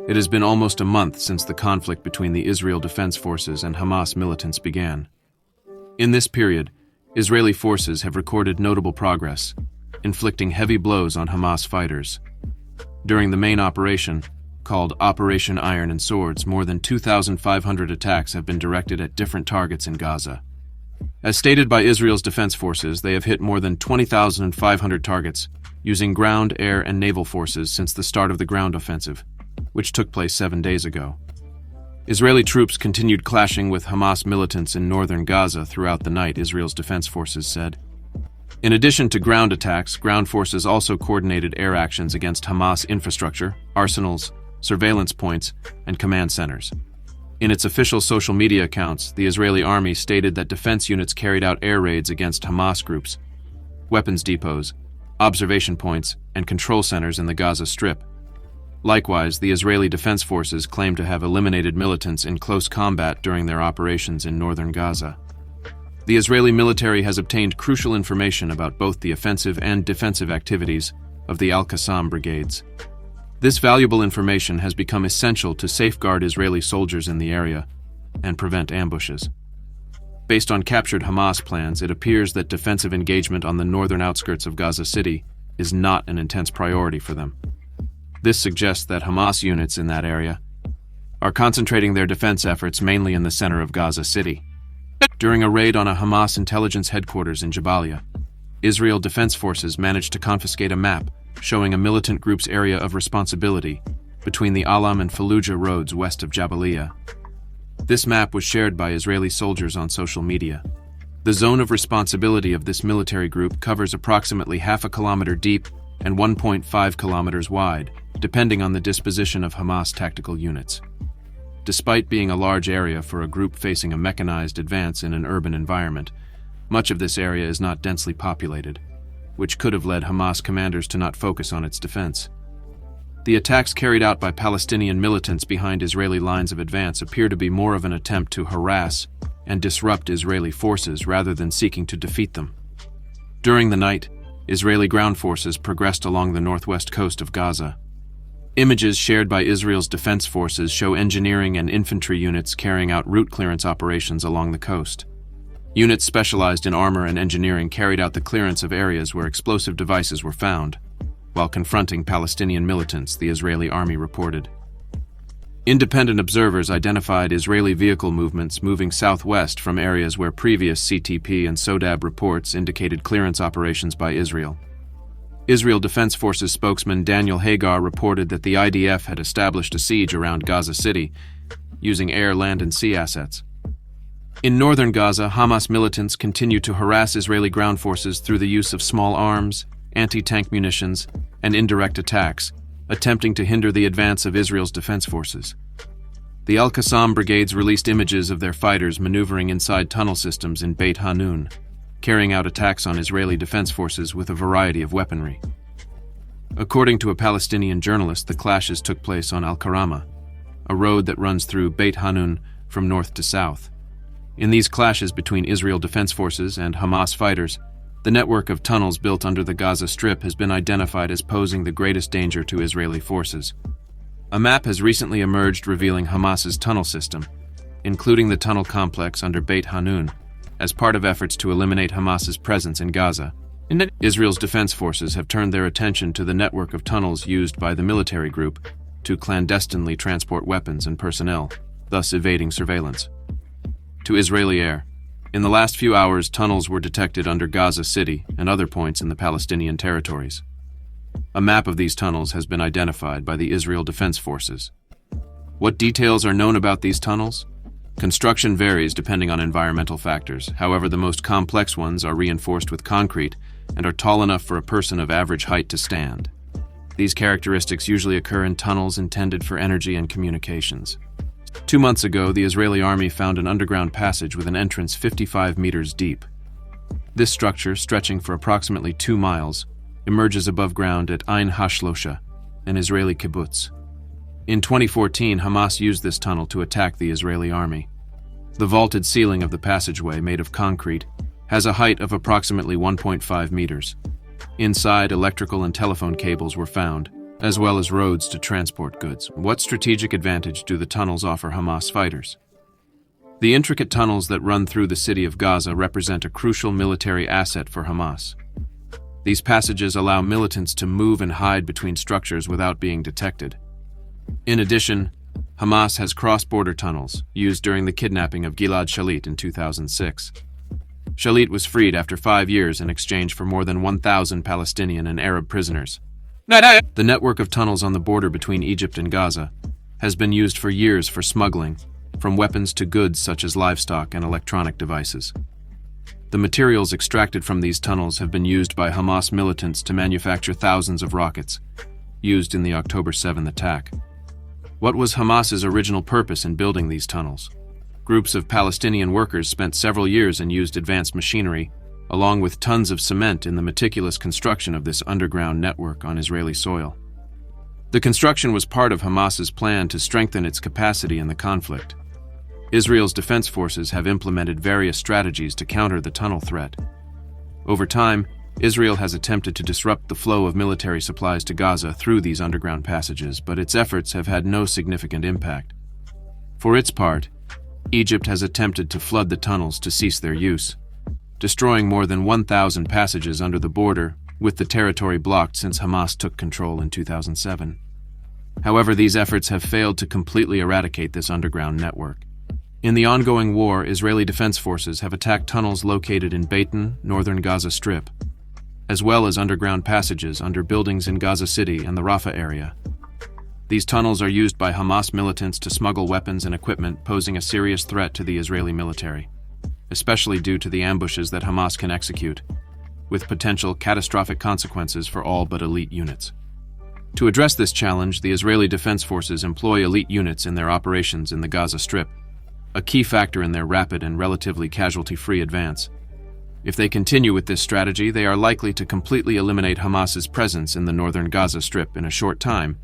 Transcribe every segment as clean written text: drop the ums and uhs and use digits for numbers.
It has been almost a month since the conflict between the Israel Defense Forces and Hamas militants began. In this period, Israeli forces have recorded notable progress, inflicting heavy blows on Hamas fighters. During the main operation, called Operation Iron and Swords, more than 2,500 attacks have been directed at different targets in Gaza. As stated by Israel's defense forces, they have hit more than 20,500 targets using ground, air, and naval forces since the start of the ground offensive, which took place 7 days ago. Israeli troops continued clashing with Hamas militants in northern Gaza throughout the night, Israel's defense forces said. In addition to ground attacks, ground forces also coordinated air actions against Hamas infrastructure, arsenals, surveillance points, and command centers. In its official social media accounts, the Israeli army stated that defense units carried out air raids against Hamas groups, weapons depots, observation points, and control centers in the Gaza Strip. Likewise, the Israeli Defense Forces claim to have eliminated militants in close combat during their operations in northern Gaza. The Israeli military has obtained crucial information about both the offensive and defensive activities of the Al-Qassam brigades. This valuable information has become essential to safeguard Israeli soldiers in the area and prevent ambushes. Based on captured Hamas plans, it appears that defensive engagement on the northern outskirts of Gaza City is not an intense priority for them. This suggests that Hamas units in that area are concentrating their defense efforts mainly in the center of Gaza City. During a raid on a Hamas intelligence headquarters in Jabalia, Israel Defense Forces managed to confiscate a map showing a militant group's area of responsibility between the Alam and Fallujah roads west of Jabalia. This map was shared by Israeli soldiers on social media. The zone of responsibility of this military group covers approximately half a kilometer deep and 1.5 kilometers wide, depending on the disposition of Hamas tactical units. Despite being a large area for a group facing a mechanized advance in an urban environment, much of this area is not densely populated, which could have led Hamas commanders to not focus on its defense. The attacks carried out by Palestinian militants behind Israeli lines of advance appear to be more of an attempt to harass and disrupt Israeli forces rather than seeking to defeat them. During the night, Israeli ground forces progressed along the northwest coast of Gaza. Images shared by Israel's defense forces show engineering and infantry units carrying out route clearance operations along the coast. Units specialized in armor and engineering carried out the clearance of areas where explosive devices were found, while confronting Palestinian militants, the Israeli army reported. Independent observers identified Israeli vehicle movements moving southwest from areas where previous CTP and SODAB reports indicated clearance operations by Israel. Israel Defense Forces spokesman Daniel Hagar reported that the IDF had established a siege around Gaza City using air, land, and sea assets. In northern Gaza, Hamas militants continue to harass Israeli ground forces through the use of small arms, anti-tank munitions, and indirect attacks, attempting to hinder the advance of Israel's defense forces. The Al-Qassam brigades released images of their fighters maneuvering inside tunnel systems in Beit Hanun, carrying out attacks on Israeli defense forces with a variety of weaponry. According to a Palestinian journalist, the clashes took place on Al-Karama, a road that runs through Beit Hanun from north to south. In these clashes between Israel Defense Forces and Hamas fighters, the network of tunnels built under the Gaza Strip has been identified as posing the greatest danger to Israeli forces. A map has recently emerged revealing Hamas's tunnel system, including the tunnel complex under Beit Hanun, as part of efforts to eliminate Hamas's presence in Gaza. Israel's defense forces have turned their attention to the network of tunnels used by the military group to clandestinely transport weapons and personnel, thus evading surveillance. To Israeli air. In the last few hours, tunnels were detected under Gaza City and other points in the Palestinian territories. A map of these tunnels has been identified by the Israel Defense Forces. What details are known about these tunnels? Construction varies depending on environmental factors. However, the most complex ones are reinforced with concrete and are tall enough for a person of average height to stand. These characteristics usually occur in tunnels intended for energy and communications. 2 months ago, the Israeli army found an underground passage with an entrance 55 meters deep. This structure, stretching for approximately 2 miles, emerges above ground at Ein Hashlosha, an Israeli kibbutz. In 2014, Hamas used this tunnel to attack the Israeli army. The vaulted ceiling of the passageway, made of concrete, has a height of approximately 1.5 meters. Inside, electrical and telephone cables were found, as well as roads to transport goods. What strategic advantage do the tunnels offer Hamas fighters? The intricate tunnels that run through the city of Gaza represent a crucial military asset for Hamas. These passages allow militants to move and hide between structures without being detected. In addition, Hamas has cross-border tunnels used during the kidnapping of Gilad Shalit in 2006. Shalit was freed after 5 years in exchange for more than 1,000 Palestinian and Arab prisoners. The network of tunnels on the border between Egypt and Gaza has been used for years for smuggling, from weapons to goods such as livestock and electronic devices. The materials extracted from these tunnels have been used by Hamas militants to manufacture thousands of rockets, used in the October 7 attack. What was Hamas's original purpose in building these tunnels? Groups of Palestinian workers spent several years and used advanced machinery, along with tons of cement in the meticulous construction of this underground network on Israeli soil. The construction was part of Hamas's plan to strengthen its capacity in the conflict. Israel's defense forces have implemented various strategies to counter the tunnel threat. Over time, Israel has attempted to disrupt the flow of military supplies to Gaza through these underground passages, but its efforts have had no significant impact. For its part, Egypt has attempted to flood the tunnels to cease their use, destroying more than 1,000 passages under the border, with the territory blocked since Hamas took control in 2007. However, these efforts have failed to completely eradicate this underground network. In the ongoing war, Israeli defense forces have attacked tunnels located in Beitan, northern Gaza Strip, as well as underground passages under buildings in Gaza City and the Rafah area. These tunnels are used by Hamas militants to smuggle weapons and equipment, posing a serious threat to the Israeli military, especially due to the ambushes that Hamas can execute, with potential catastrophic consequences for all but elite units. To address this challenge, the Israeli Defense Forces employ elite units in their operations in the Gaza Strip, a key factor in their rapid and relatively casualty-free advance. If they continue with this strategy, they are likely to completely eliminate Hamas's presence in the northern Gaza Strip in a short time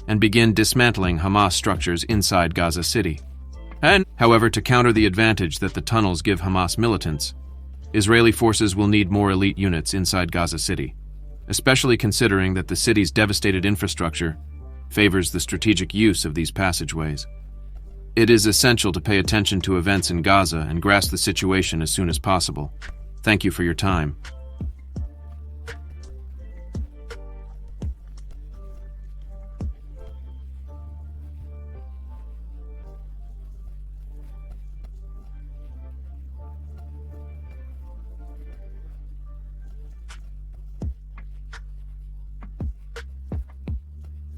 and begin dismantling Hamas structures inside Gaza City. However, to counter the advantage that the tunnels give Hamas militants, Israeli forces will need more elite units inside Gaza City, especially considering that the city's devastated infrastructure favors the strategic use of these passageways. It is essential to pay attention to events in Gaza and grasp the situation as soon as possible. Thank you for your time.